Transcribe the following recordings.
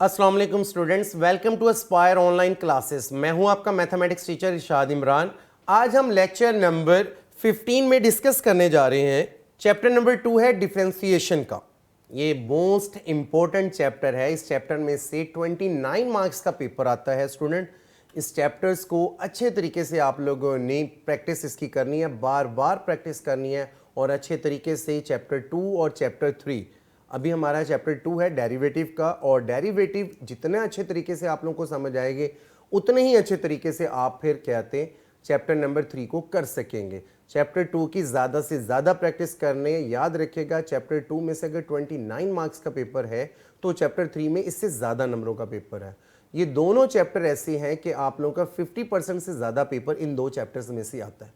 अस्सलाम वालेकुम students, welcome to Aspire online classes. मैं हूं आपका मैथमेटिक्स टीचर इरशाद इमरान। आज हम लेक्चर नंबर 15 में डिस्कस करने जा रहे हैं। चैप्टर नंबर 2 है डिफरेंशिएशन का। ये मोस्ट इंपॉर्टेंट चैप्टर है। इस चैप्टर में से 29 मार्क्स का पेपर आता है स्टूडेंट। इस चैप्टर्स को अच्छे तरीके से आप लोगों ने प्रैक्टिस इसकी करनी है, बार बार प्रैक्टिस करनी है और अच्छे तरीके से चैप्टर 2 और चैप्टर 3, अभी हमारा चैप्टर 2 है डेरिवेटिव का, और डेरिवेटिव जितने अच्छे तरीके से आप लोगों को समझ आएंगे उतने ही अच्छे तरीके से आप फिर कहते हैं चैप्टर नंबर 3 को कर सकेंगे। चैप्टर 2 की ज़्यादा से ज़्यादा प्रैक्टिस करने, याद रखिएगा चैप्टर 2 में से अगर 29 मार्क्स का पेपर है तो चैप्टर 3 में इससे ज़्यादा नंबरों का पेपर है। ये दोनों चैप्टर ऐसे हैं कि आप लोगों का 50% से ज़्यादा पेपर इन दो चैप्टर्स में से आता है।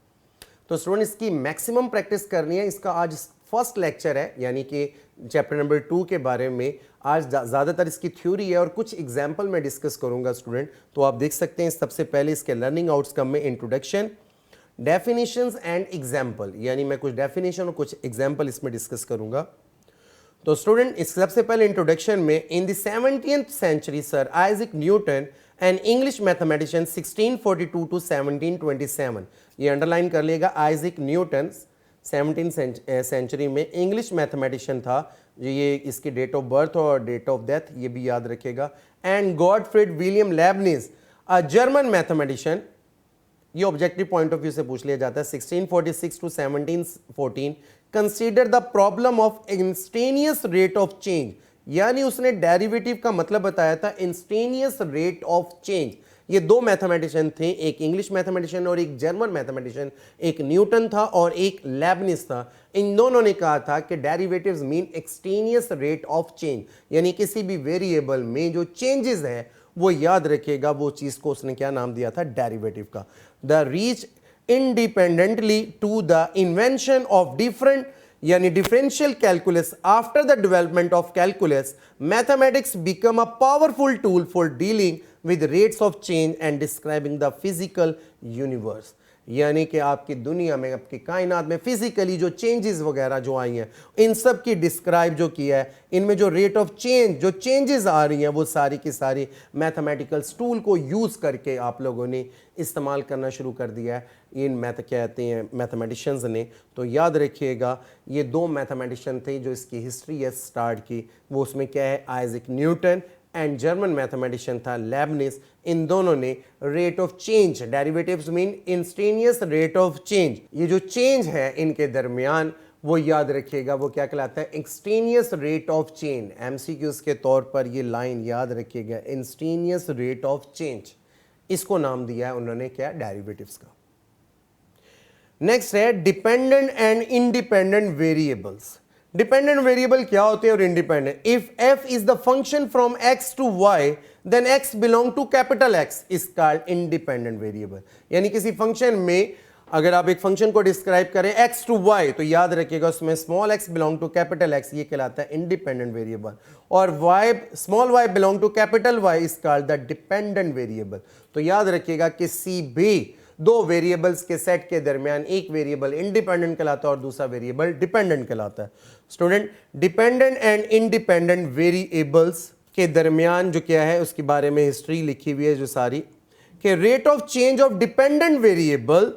तो स्टूडेंट इसकी मैक्सिमम प्रैक्टिस करनी है। इसका आज फर्स्ट लेक्चर है, यानी कि चैप्टर नंबर 2 के बारे में आज ज़्यादातर इसकी थ्योरी है और कुछ एग्जाम्पल मैं डिस्कस करूंगा स्टूडेंट। तो आप देख सकते हैं सबसे पहले इसके लर्निंग आउटकम में इंट्रोडक्शन, डेफिनेशंस एंड एग्जाम्पल, यानी मैं कुछ डेफिनेशन और कुछ एग्जाम्पल इसमें डिस्कस करूंगा। तो स्टूडेंट इस सबसे पहले इंट्रोडक्शन में, in the 17th century sir Isaac Newton an English mathematician 1642 to 1727, ये अंडरलाइन कर लेगा। आइजैक न्यूटन 17th सेंचुरी में इंग्लिश मैथमेटिशियन था। ये इसकी डेट ऑफ बर्थ और डेट ऑफ डेथ ये भी याद रखेगा। And Gottfried William Leibniz a German mathematician, ये ऑब्जेक्टिव पॉइंट ऑफ व्यू से पूछ लिया जाता है। 1646 to 1714 consider the problem of instantaneous rate of change, यानी उसने डेरिवेटिव का मतलब बताया था इंस्टेनियस रेट ऑफ चेंज। ये दो मैथमेटिशियन थे, एक इंग्लिश मैथमेटिशियन और एक जर्मन मैथमेटिशियन, एक न्यूटन था और एक लेबनिज था। इन दोनों ने कहा था कि derivatives mean extraneous rate of change, यानी किसी भी वेरिएबल में जो चेंजेस है वो याद रखिएगा, वो चीज को उसने क्या नाम दिया था, डेरिवेटिव का। The reach independently to the invention of different यानी differential calculus after the development of calculus, mathematics become a powerful tool for dealing with rates of change and describing the physical universe, यानी कि आपकी दुनिया में, आपकी कायनात में physically जो चेंजेस वगैरह जो आई हैं, इन सब की डिस्क्राइब जो किया है, इनमें जो रेट ऑफ चेंज, जो चेंजेस आ रही हैं, वो सारी की सारी मैथमेटिकल टूल को यूज़ करके आप लोगों ने इस्तेमाल करना शुरू कर दिया है इन कहते हैं मैथमेटिशियंस ने। तो याद रखिएगा ये दो मैथमेटिशियन थे जो इसकी हिस्ट्री है स्टार्ट की, वो उसमें क्या है, Isaac Newton and German mathematician था लेबनिज। इन दोनों ने rate of change, derivatives mean instantaneous rate of change, ये जो चेंज है इनके दरमियान वो याद रखिएगा, वो क्या कहलाता है, instantaneous rate of change. MCQs के तौर पर ये लाइन याद रखिएगा, इंस्टेनियस रेट ऑफ चेंज, इसको नाम दिया है उन्होंने क्या, डेरिवेटिव्स का। नेक्स्ट है dependent and independent variables. Dependent variable क्या होते हैं और independent, if f is the function from x to y then x belong to capital X is called independent variable. यानी किसी फंक्शन में अगर आप एक फंक्शन को डिस्क्राइब करें x टू y तो याद रखिएगा उसमें small x belong to capital X, ये कहलाता है इंडिपेंडेंट वेरिएबल, और y small y belong to capital Y is called the dependent variable. तो याद रखिएगा किसी भी दो वेरिएबल्स के सेट के दरमियान एक वेरिएबल इंडिपेंडेंट कहलाता है और दूसरा वेरिएबल डिपेंडेंट कहलाता है। Student dependent and independent variables के दरमियान जो क्या है उसके बारे में हिस्ट्री लिखी हुई है जो सारी, कि rate of change of dependent variable,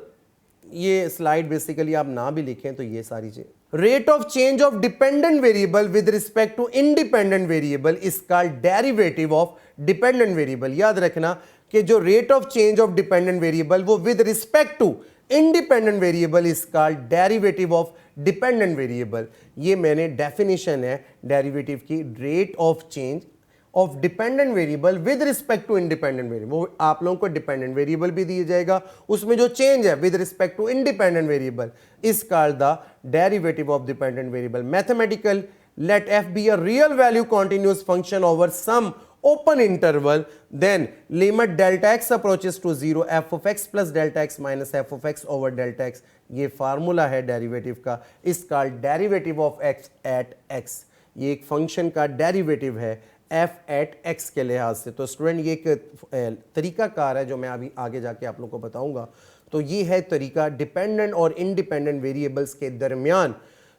ये स्लाइड बेसिकली आप ना भी लिखें तो ये सारी चीज, rate of change of dependent variable with respect to independent variable is called derivative of dependent variable. याद रखना कि जो rate of change of dependent variable वो with respect to independent variable is called derivative of dependent variable. ये मैंने definition है derivative की, rate of change of dependent variable with respect to independent variable. वो आप लोगों को डिपेंडेंट वेरिएबल भी दिया जाएगा, उसमें जो चेंज है with respect to independent variable is called the derivative of dependent variable. Mathematical let f be a real value continuous function over some open interval, then limit delta x approaches to 0 f of x plus delta x minus f of x over delta x, ये formula है derivative का, is called derivative of x at x। ये एक function का derivative है f eight x के लिहाज से। तो स्टूडेंट ये एक तरीका कार है जो मैं अभी आगे जाके आप लोगों को बताऊंगा। तो ये है तरीका डिपेंडेंट और इंडिपेंडेंट वेरिएबल्स के दरमियान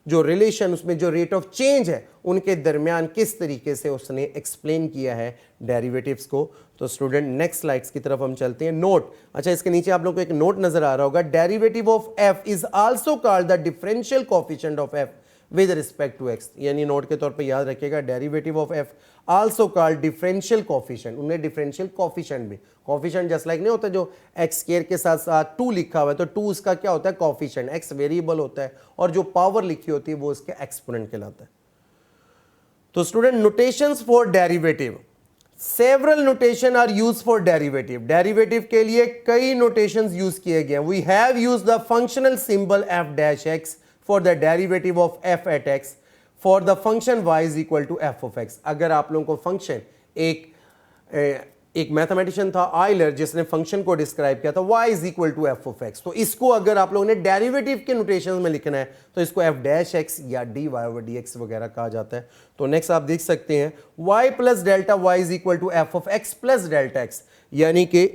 जो रिलेशन, उसमें जो रेट ऑफ चेंज है उनके दरमियान किस तरीके से उसने एक्सप्लेन किया है डेरिवेटिव्स को। तो स्टूडेंट नेक्स्ट स्लाइड्स की तरफ हम चलते हैं। नोट, अच्छा इसके नीचे आप लोगों को एक नोट नजर आ रहा होगा, derivative of f is also called the differential coefficient of f with respect to x. यानी नोट के तौर पे याद रखिएगा, derivative of f also called differential coefficient, उन्हें डिफरेंशियल कोएफिशिएंट भी, कोएफिशिएंट जस्ट लाइक नहीं होता जो एक्स स्क्वायर के साथ साथ 2 लिखा हुआ है, तो 2 उसका क्या होता है, कोएफिशिएंट, एक्स वेरिएबल होता है और जो पावर लिखी होती है वो उसके एक्सपोनेंट कहलाता है। तो student notations for derivative, several notation are use for derivative, derivative के लिए कई नोटेशंस यूज किए गए हैं। We have used the functional symbol f dash x for the derivative of f at x for the function y is equal to f of x। अगर आप लोगों को फंक्शन एक मैथमेटिशियन था आयलर जिसने फंक्शन को डिस्क्राइब किया था y is equal to f of x, तो इसको अगर आप लोगों ने डेरिवेटिव के नोटेशन में लिखना है तो इसको f डैश x या dy over dx वगैरह कहा जाता है। तो नेक्स्ट आप देख सकते हैं y plus delta y is equal to f of x plus delta x, यानी कि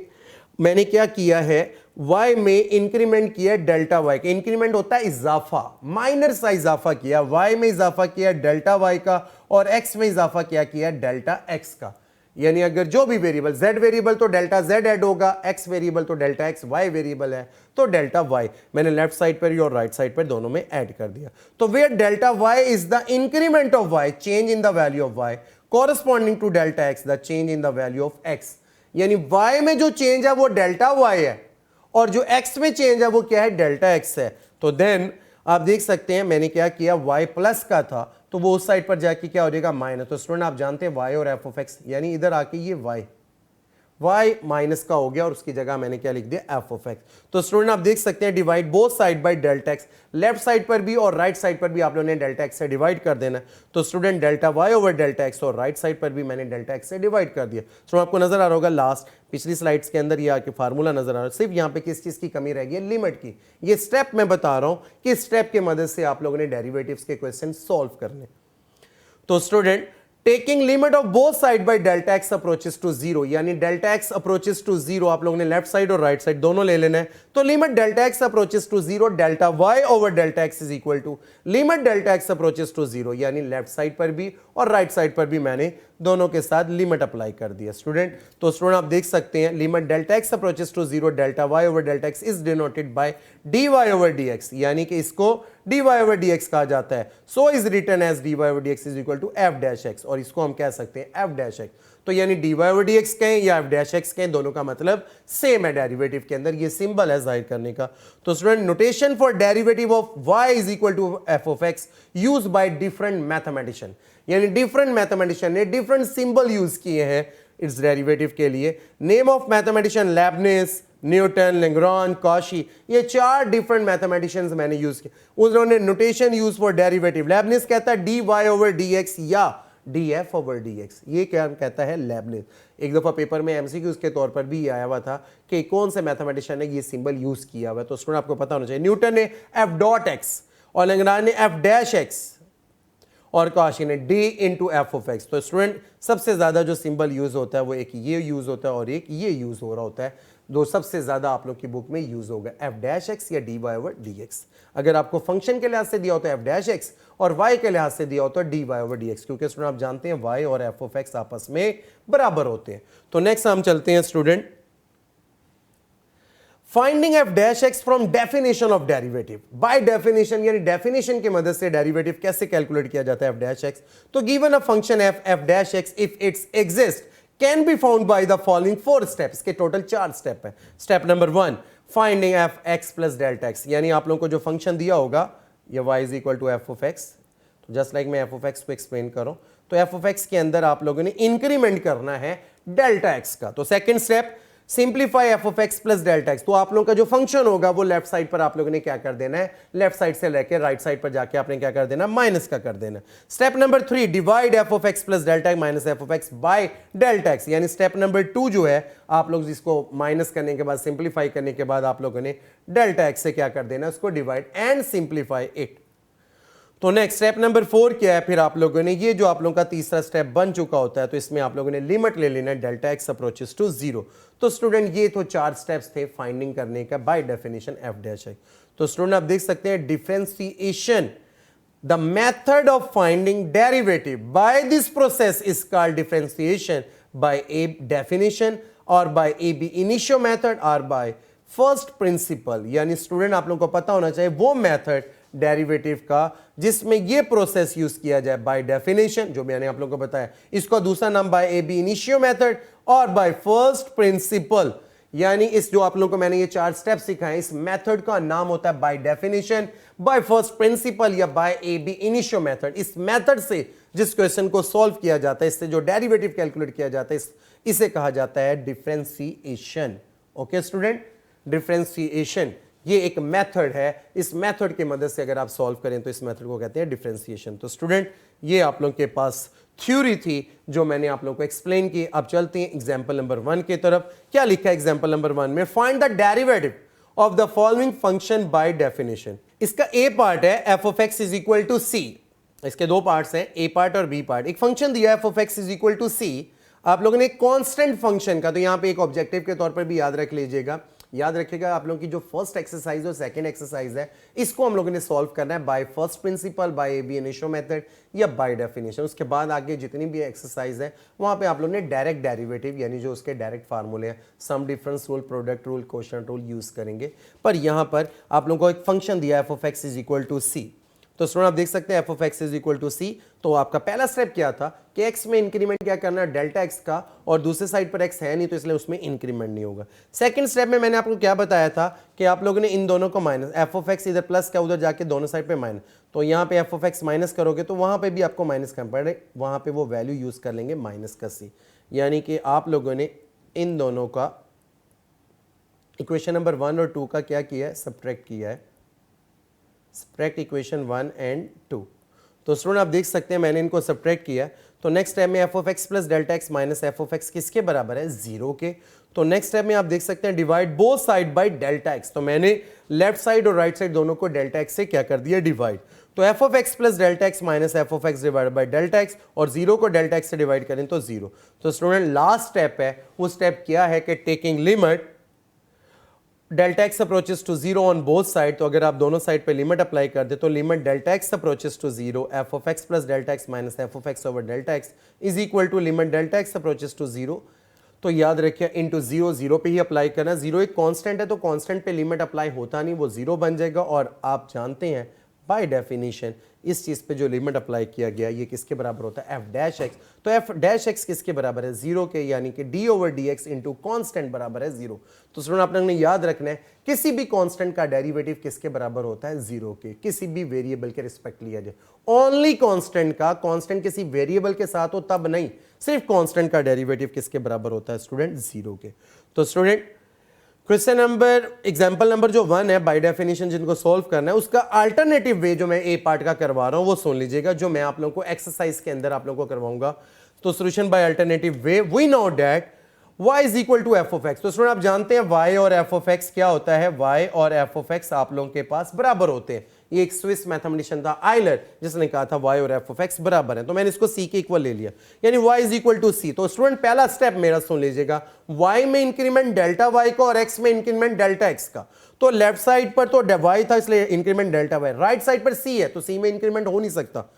मैंने क्या किया है, y में इंक्रीमेंट किया डेल्टा y का, इंक्रीमेंट होता है इजाफा, माइनर सा इजाफा किया, y में इजाफा किया डेल्टा y का और x में इजाफा किया डेल्टा x का। यानी अगर जो भी वेरिएबल, z वेरिएबल तो डेल्टा z ऐड होगा, x वेरिएबल तो डेल्टा x, y वेरिएबल है तो डेल्टा y, मैंने लेफ्ट साइड पर और राइट साइड पर दोनों में ऐड कर दिया। तो where delta y is the increment of y, change in the value of y, corresponding to delta x the change in the value of x। यानी y में जो चेंज है वो डेल्टा y है और जो x में चेंज है वो क्या है, डेल्टा x है। तो देन आप देख सकते हैं मैंने क्या किया, y प्लस का था तो वो उस साइड पर जाके क्या हो जाएगा, माइनस। तो स्टूडेंट आप जानते हैं y और f ऑफ x, यानी इधर आके ये y माइनस का हो गया और उसकी जगह मैंने क्या लिख दिया, f ऑफ x। तो स्टूडेंट आप देख सकते हैं divide both side by delta x, left side पर भी और राइट साइड पर भी आप लोगों ने डेल्टा x से डिवाइड कर देना। तो student delta y over delta x और राइट साइड पर भी मैंने डेल्टा x से डिवाइड कर दिया। तो आपको नजर आ रहा होगा लास्ट पिछली स्लाइड्स के अंदर ये आके फार्मूला नजर आ रहा है, सिर्फ यहाँ पे किस चीज की कमी रह गई है, लिमिट की। ये स्टेप मैं बता रहा हूं कि स्टेप की मदद से आप लोगों ने डेरिवेटिव्स के क्वेश्चन सॉल्व करने। तो student taking limit of both side by delta x approaches to zero, यानी delta x approaches to zero आप लोगों ने लेफ्ट साइड और राइट साइड दोनों ले लेना है। तो limit delta x approaches to zero delta y over delta x is equal to limit delta x approaches to zero, यानी लेफ्ट साइड पर भी और राइट साइड पर भी मैंने दोनों के साथ लिमिट अप्लाई कर दिया स्टूडेंट। तो स्टूडेंट आप देख सकते हैं limit delta x approaches to zero delta y over delta x is denoted by d y over d x, यानी कि इसको d y over d x कहा जाता है। So is written as d y over d x is equal to f dash x, और इसको हम कह सकते हैं एफ डैश एक्स। तो यानी d y over d x कहें या एफ डैश एक्स कहें, दोनों का मतलब सेम है डेरिवेटिव के अंदर, ये सिंबल है जाहिर करने का। तो student notation for derivative of y is equal to f of x use by different mathematician, यानी डिफरेंट मैथमेटिशियन ने डिफरेंट सिंबल यूज किए हैं इस डेरिवेटिव के लिए। Name of mathematician Leibniz, Newton, Lagrange, Cauchy, ये चार डिफरेंट मैथमेटिशियंस मैंने यूज किए। उन्होंने notation use for derivative, Leibniz कहता है d y over d x या d f over d x, ये क्या कहता है लेबनिज। एक दफा पेपर में एमसीक्यूज के तौर पर भी आया हुआ था कि कौन से मैथमेटिशियन ने ये सिंबल यूज किया हुआ है, तो स्टूडेंट आपको पता होना चाहिए। न्यूटन ने एफ डॉट एक्स और लैग्रांज ने एफ डैश एक्स और कॉशी ने D into F of x. तो स्टूडेंट सबसे ज्यादा जो सिंबल यूज होता है वो एक ये यूज होता है और एक ये यूज हो रहा होता है, दो सबसे ज्यादा आप लोग की बुक में यूज होगा, एफ डैश एक्स या d y over d x. अगर आपको फंक्शन के लिहाज से दिया होता है एफ डैश एक्स और वाई के लिहाज से दिया होता है d y over d x, क्योंकि स्टूडेंट आप जानते हैं वाई और एफ ऑफ एक्स आपस में बराबर होते हैं। तो नेक्स्ट हम चलते हैं student finding F dash x from definition of derivative. By definition यानी डेफिनेशन की मदद से डेरिवेटिव कैसे कैलकुलेट किया जाता है एफ डैश एक्स। तो given a function F dash x if it's exist can be found by the following 4 steps, के टोटल 4 स्टेप है। Step number 1 finding F x plus delta x, यानी आप लोगों को जो फंक्शन दिया होगा ये y is equal to f of x. तो जस्ट लाइक मैं एफ ऑफ एक्स को एक्सप्लेन करूं, तो एफ ऑफ एक्स के अंदर आप लोगों ने इंक्रीमेंट करना है डेल्टा एक्स का। तो second step simplify F of x plus delta x, तो आप लोगों का जो फंक्शन होगा वो लेफ्ट साइड पर आप लोगों ने क्या कर देना है, लेफ्ट साइड से लेकर राइट साइड पर जाके आपने क्या कर देना, माइनस का कर देना। Step number 3 divide F of x plus delta x minus f of x bye delta x, यानी स्टेप नंबर 2 जो है आप लोग जिसको माइनस करने के बाद सिंप्लीफाई करने के बाद आप लोगों ने डेल्टा एक्स से क्या कर देना, उसको डिवाइड एंड सिंप्लीफाई इट। तो नेक्स्ट स्टेप नंबर 4 क्या है, फिर आप लोगों ने ये जो आप लोगों का तीसरा स्टेप बन चुका होता है, तो इसमें आप लोगों ने लिमिट ले लेना है delta x approaches to zero. तो स्टूडेंट ये तो 4 स्टेप्स थे फाइंडिंग करने का by definition f dash x. तो स्टूडेंट आप देख सकते हैं differentiation the method of finding derivative by this process is called differentiation by a definition और by ab initio method और बाय फर्स्ट प्रिंसिपल। यानी स्टूडेंट आप लोगों को पता होना चाहिए वो मेथड डेरिवेटिव का जिसमें ये प्रोसेस यूज किया जाए बाय डेफिनेशन, जो मैंने आप लोगों को बताया, इसका दूसरा नाम by ab initio method और बाय फर्स्ट प्रिंसिपल। यानी इस जो आप लोगों को मैंने ये 4 स्टेप सिखाए, इस मेथड का नाम होता है by definition, by first principle या by ab initio method. इस मेथड से जिस क्वेश्चन को सॉल्व किया जाता है, इससे जो डेरिवेटिव कैलकुलेट किया जाता है, इसे कहा जाता है डिफरेंशिएशन। ओके स्टूडेंट, डिफरेंशिएशन ये एक मेथड है। इस मेथड की मदद से अगर आप सॉल्व करें तो इस मेथड को कहते हैं डिफरेंशिएशन। तो स्टूडेंट ये आप लोगों के पास थ्योरी थी जो मैंने आप लोगों को एक्सप्लेन की। अब चलते हैं एग्जांपल नंबर 1 की तरफ। क्या लिखा है एग्जांपल नंबर 1 में? Find the derivative of the following function by definition. इसका ए पार्ट है f of x is equal to c. इसके 2 पार्ट्स हैं, ए पार्ट और बी पार्ट। एक फंक्शन दिया f of x is equal to c. आप लोगों ने कांस्टेंट फंक्शन का, तो यहां पे एक ऑब्जेक्टिव के तौर पर भी याद रख लीजिएगा, याद रखिएगा आप लोगों की जो फर्स्ट एक्सरसाइज और सेकंड एक्सरसाइज है, इसको हम लोगों ने सॉल्व करना है by first principle, by ab initio method या बाय डेफिनेशन। उसके बाद आगे जितनी भी एक्सरसाइज है वहां पे आप लोगों ने डायरेक्ट डेरिवेटिव यानी जो उसके डायरेक्ट फार्मूले हैं, sum difference rule, product rule, quotient rule use करेंगे। पर यहां पर आप लोगों को एक फंक्शन दिया f of x is equal to c. तो स्टूडेंट आप देख सकते हैं f of x is equal to c. तो आपका पहला स्टेप क्या था कि एक्स में इंक्रीमेंट क्या करना है, डेल्टा एक्स का, और दूसरे साइड पर एक्स है नहीं तो इसलिए उसमें इंक्रीमेंट नहीं होगा। सेकंड स्टेप में मैंने आपको क्या बताया था कि आप लोगों ने इन दोनों को माइनस, एफ ऑफ एक्स इधर प्लस का उधर जाके दोनों साइड पे माइनस, तो यहाँ पे एफ ऑफ एक्स माइनस करोगे तो वहां पे भी आपको माइनस करना पड़े, वहां पे वो वैल्यू यूज कर लेंगे माइनस का सी। यानी कि आप लोगों ने इन दोनों का इक्वेशन नंबर 1 और 2 का क्या किया है, सब्ट्रैक्ट किया है, सब्ट्रैक्ट इक्वेशन 1 एंड 2। तो स्टूडेंट आप देख सकते हैं मैंने इनको सब्ट्रैक्ट किया। तो नेक्स्ट स्टेप में F of x plus delta x minus f of x किसके बराबर है, 0 के। तो नेक्स्ट स्टेप में आप देख सकते हैं divide both side by delta x. तो मैंने लेफ्ट साइड और राइट साइड दोनों को डेल्टा एक्स से क्या कर दिया, डिवाइड। तो F of x plus delta x minus f of x divide bye delta x, और 0 को डेल्टा एक्स से डिवाइड करें तो 0। तो स्टूडेंट लास्ट स्टेप है, वो स्टेप क्या है कि taking limit delta x approaches to 0 on both side. तो अगर आप दोनों साइड पे लिमिट अप्लाई कर दे तो limit delta x approaches to 0 f of x plus delta x minus f of x over delta x is equal to limit delta x approaches to 0। तो याद रखिए इनटू 0, 0 पे ही अप्लाई करना। 0 एक कांस्टेंट है तो कांस्टेंट पे लिमिट अप्लाई होता नहीं, वो 0 बन जाएगा। और आप जानते हैं बाय डेफिनेशन इस चीज पे जो लिमिट अप्लाई किया गया ये किसके बराबर होता है, एफ डैश एक्स। तो एफ डैश एक्स किसके बराबर है, 0 के, यानी कि D over d x into constant बराबर है 0। तो स्टूडेंट आप लोगों ने याद रखना है किसी भी कांस्टेंट का डेरिवेटिव किसके बराबर होता है, 0 के। किसी भी वेरिएबल के रिस्पेक्ट लिया जाए, ओनली कांस्टेंट का, कांस्टेंट किसी वेरिएबल के साथ हो तब नहीं, सिर्फ कांस्टेंट का डेरिवेटिव किसके बराबर होता है स्टूडेंट, 0 के। तो student question number, example number जो 1 है बाय डेफिनेशन जिनको सॉल्व करना है, उसका अल्टरनेटिव वे जो मैं ए पार्ट का करवा रहा हूं वो सुन लीजिएगा, जो मैं आप लोगों को एक्सरसाइज के अंदर आप लोगों को करवाऊंगा। तो solution by alternative way, we know that y is equal to f of x. तो स्टूडेंट आप जानते हैं y और f ऑफ x क्या होता है, y और f ऑफ x आप लोगों के पास बराबर होते हैं। ये एक स्विस मैथमेटिशियन था आइलर, जिसने कहा था y और f ऑफ x बराबर है। तो मैंने इसको c के इक्वल ले लिया, यानी y is equal to c। तो स्टूडेंट पहला स्टेप मेरा सुन लीजिएगा, y में इंक्रीमेंट डेल्टा y का और x में इंक्रीमेंट डेल्टा x का। तो लेफ्ट साइड पर तो y था इसलिए increment delta y, right side पर c है तो c में इंक्रीमेंट हो नहीं सकता।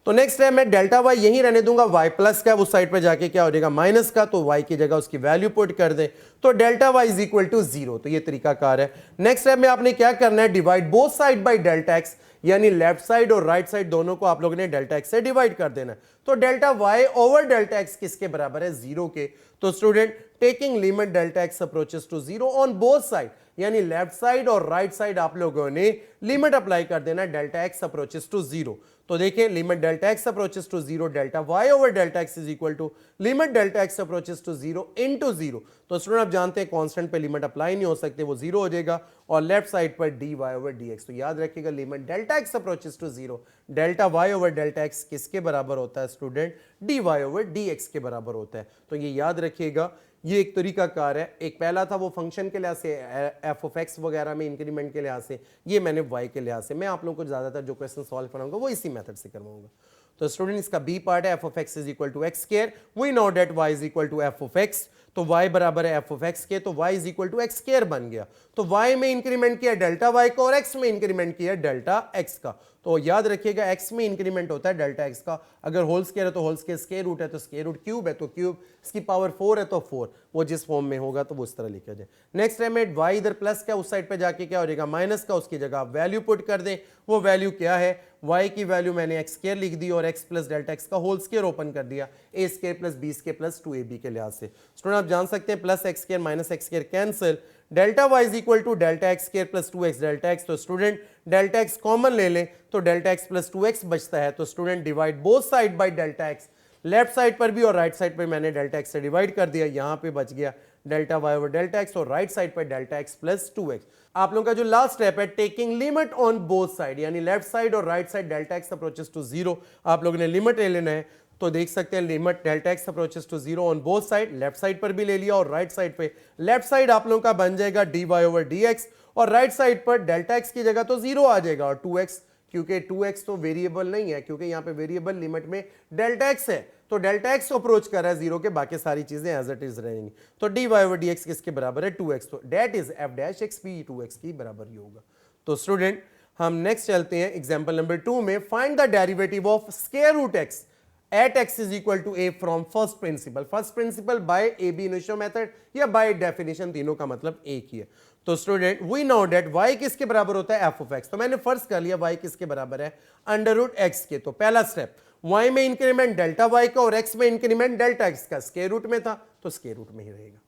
तो नेक्स्ट है मैं डेल्टा y यहीं रहने दूंगा, y प्लस का उस साइड पे जाके क्या हो जाएगा, माइनस का, तो y की जगह उसकी वैल्यू पुट कर दें तो delta y is equal to 0। तो ये तरीकाकार है। नेक्स्ट है में आपने क्या करना है, divide both side by delta x, यानी लेफ्ट साइड और राइट साइड दोनों को आप लोगों ने डेल्टा x से डिवाइड कर देना। तो delta y over delta x किसके बराबर है, 0 के। तो student taking limit delta x approaches to 0 on both side, यानी लेफ्ट साइड और राइट साइड आप लोगों ने लिमिट अप्लाई कर देना डेल्टा x अप्रोचेस टू 0। तो देखिए limit delta x approaches to 0 delta y over delta x is equal to limit delta x approaches to 0 into 0। तो स्टूडेंट आप जानते हैं कांस्टेंट पे लिमिट अप्लाई नहीं हो सकते, वो 0 हो जाएगा, और लेफ्ट साइड पर dy ओवर dx। तो याद रखिएगा limit delta x approaches to 0 delta y over delta x किसके बराबर होता है स्टूडेंट, dy ओवर dx के बराबर होता है। तो ये याद रखिएगा, ये एक तरीका कार है। एक पहला था वो फंक्शन के लिहाज से, एफ ऑफ एक्स वगैरह में इंक्रीमेंट के लिहाज से, ये मैंने वाई के लिहाज से। मैं आप लोगों को ज्यादातर जो क्वेश्चन सॉल्व कराऊंगा वो इसी मेथड से करवाऊंगा। तो स्टूडेंट इसका बी पार्ट है f of x is equal to x square, we know that y is equal to f of x. तो y बराबर है एफ ऑफ एक्स के, तो y is equal to x square बन गया। तो y में इंक्रीमेंट किया डेल्टा y का और x में इंक्रीमेंट किया डेल्टा x का। तो याद रखिएगा x में इंक्रीमेंट होता है डेल्टा x का, अगर होल स्क्वायर है तो होल स्क्वायर रूट है तो स्क्वायर रूट, क्यूब है तो क्यूब, इसकी पावर 4 है तो 4, वो जिस फॉर्म में होगा तो वो इस तरह लिखा जाए। नेक्स्ट है में y इधर प्लस का, उस साइड पे जाके क्या हो जाएगा माइनस का, उसकी जगह आप वैल्यू पुट कर दें। वो वैल्यू क्या है, y की वैल्यू मैंने एक्स स्क्वायर लिख दी और x प्लस डेल्टा x का होल स्क्वायर ओपन कर दिया, a square plus b square plus 2ab के लिहाज से। स्टूडेंट आप जान सकते हैं plus x square minus x square cancel, delta y is equal to delta x square plus 2x delta x। तो स्टूडेंट डेल्टा x कॉमन ले लें तो डेल्टा x प्लस 2x बचता है। तो student divide both side by delta x, left side पर भी और राइट साइड पर मैंने डेल्टा x से डिवाइड कर दिया, यहां पे बच गया delta y over delta x और राइट साइड पर डेल्टा x प्लस 2x। आप लोगों का जो लास्ट स्टेप है taking limit on both side, यानी लेफ्ट साइड और right side delta x approaches to 0, आप लोगों ने लिमिट ले लेना है। तो देख सकते हैं limit delta x approaches to 0 on both side, left side पर भी ले लिया और राइट साइड पे, लेफ्ट साइड आप लोगों का बन जाएगा dy ओवर dx और राइट साइड पर डेल्टा x की जगह तो 0 आ जाएगा और 2x, क्योंकि 2x तो वेरिएबल नहीं है, क्योंकि यहां पे वेरिएबल लिमिट में डेल्टा x है, तो डेल्टा x अप्रोच कर रहा है 0 के, बाकी सारी चीजें एज इट इज रहेंगी। तो dy ओवर dx किसके बराबर है 2x, तो that is f dash x भी 2x की बराबर ही होगा। तो स्टूडेंट हम नेक्स्ट चलते हैं एग्जांपल नंबर 2 में, find the derivative of square root x at x is equal to a from first principle by ab initio method या by definition, तीनों का मतलब एक ही है। तो student we know that y किसके बराबर होता है f ऑफ x, तो मैंने फर्स्ट कर लिया y किसके बराबर है अंडर रूट x के। तो पहला स्टेप y में इंक्रीमेंट डेल्टा y का और x में इंक्रीमेंट डेल्टा x का, स्क्वायर रूट में था तो स्क्वायर रूट में ही रहेगा,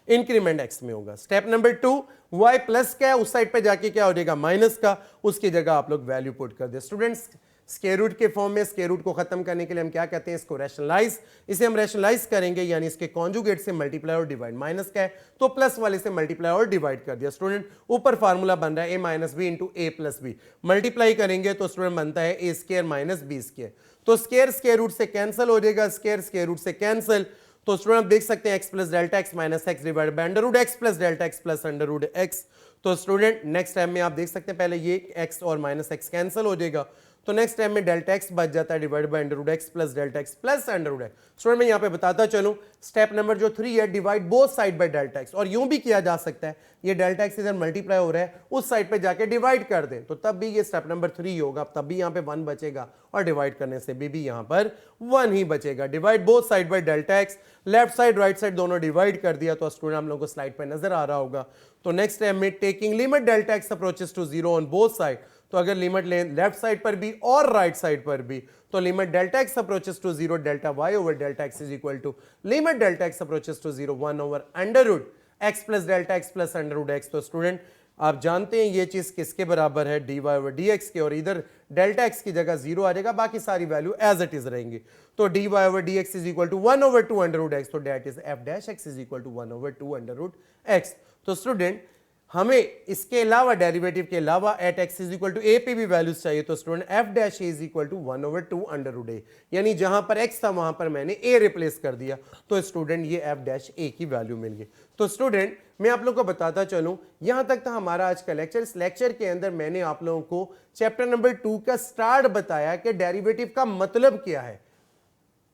इंक्रीमेंट x में होगा। स्टेप नंबर 2 y प्लस का है, उस साइड पे जाके क्या हो जाएगा माइनस का, उसकी जगह आप लोग वैल्यू पुट कर दे। स्टूडेंट्स स्क्वायर रूट के फॉर्म में स्क्वायर रूट को खत्म करने के लिए हम क्या कहते हैं, इसको रैशनलाइज, इसे हम रैशनलाइज करेंगे यानी इसके कॉन्जुगेट से मल्टीप्लाई और डिवाइड, माइनस का है तो प्लस वाले से मल्टीप्लाई और डिवाइड कर दिया। स्टूडेंट ऊपर फार्मूला बन रहा है a minus b into a plus b, multiply करेंगे तो स्टूडेंट बनता है a square minus b square, तो स्क्वायर स्क्वायर रूट से कैंसिल हो जाएगा, स्क्वायर स्क्वायर रूट से कैंसिल। तो स्टूडेंट आप देख सकते हैं x plus delta x minus x divide by under root x plus delta x plus under root x। तो स्टूडेंट नेक्स्ट टाइम में आप देख सकते हैं पहले ये x और माइनस x कैंसिल हो जाएगा, तो नेक्स्ट टाइम में डेल्टा x बच जाता है divide by under root x plus delta x plus under root x। Student मैं यहाँ पे बताता चलूं स्टेप नंबर जो 3 है, divide both side by delta x, और यूं भी किया जा सकता है ये डेल्टा x इधर मल्टीप्लाई हो रहा है उस साइड पे जाके डिवाइड कर दें, तो तब भी ये स्टेप नंबर 3 होगा, तब भी यहाँ पे 1 बचेगा और डिवाइड करने से भी यहाँ पर 1 ही बचेगा। Divide both side by delta x, left side right side दोनों डिवाइड कर दिया, तो स्टूडेंट हम लोग को स्लाइड पे नजर आ रहा होगा। तो नेक्स्ट टाइम में taking limit delta x approaches to 0 on both side, तो अगर लिमिट लें लेफ्ट साइड पर भी और राइट साइड पर भी, तो limit delta x approaches to 0 delta y over delta x is equal to limit delta x approaches to 0 1 over under root x plus delta x plus under root x। तो student आप जानते हैं ये चीज किसके बराबर है dy ओवर dx के, और इधर डेल्टा x की जगह 0 आ जाएगा, बाकी सारी वैल्यू एज इट इज रहेंगी। तो dy over dx is equal to 1 over 2 under root x, तो that is f dash x is equal to 1 over 2 under root x। तो स्टूडेंट हमें इसके अलावा डेरिवेटिव के अलावा at x is equal to a पे भी वैल्यूज चाहिए, तो student f dash a is equal to 1 over 2 under root a, यानी जहां पर एक्स था वहां पर मैंने ए रिप्लेस कर दिया, तो स्टूडेंट ये एफ डैश ए की वैल्यू मिल गई। तो स्टूडेंट मैं आप लोगों को बताता चलूं, यहां तक था हमारा आज का लेक्चर। इस लेक्चर के अंदर मैंने आप लोगों को चैप्टर नंबर 2 का स्टार्ट बताया कि डेरिवेटिव का मतलब क्या है,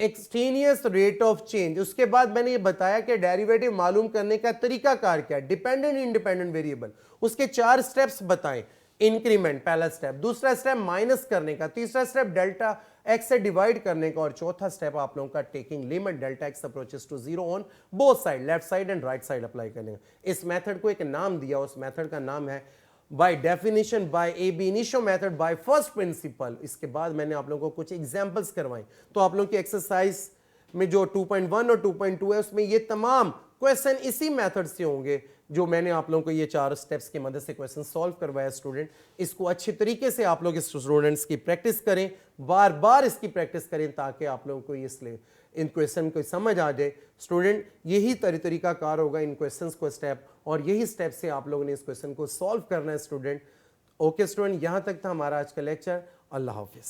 एक्सटेनियस रेट ऑफ चेंज, उसके बाद मैंने ये बताया कि डेरिवेटिव मालूम करने का तरीका कार क्या है, डिपेंडेंट इंडिपेंडेंट वेरिएबल, उसके 4 स्टेप्स बताएं, इंक्रीमेंट पहला स्टेप, दूसरा स्टेप माइनस करने का, तीसरा स्टेप डेल्टा x से डिवाइड करने का, और चौथा स्टेप आप लोगों का taking limit delta x approaches to 0 on both side, left side and right side apply करने का। इस मेथड को एक नाम दिया, उस मेथड का नाम है by definition bye ab initio method by first principal. इसके बाद मैंने आप लोगों को कुछ एग्जांपल्स करवाई, तो आप लोगों की एक्सरसाइज में जो 2.1 और 2.2 है उसमें ये तमाम क्वेश्चन इसी मेथड से होंगे, जो मैंने आप लोगों को ये 4 स्टेप्स की मदद से क्वेश्चन सॉल्व करवाया। स्टूडेंट इसको अच्छी तरीके से आप लोग इस स्टूडेंट्स की प्रैक्टिस करें, बार बार इसकी प्रैक्टिस करें, ताकि आप लोगों को ये इन क्वेश्चन को समझ आ जाए। स्टूडेंट यही तरीका कार होगा इन क्वेश्चंस को स्टेप, और यही स्टेप से आप लोगों ने इस क्वेश्चन को सॉल्व करना है स्टूडेंट। ओके स्टूडेंट, यहां तक था हमारा आज का लेक्चर। अल्लाह हाफिज।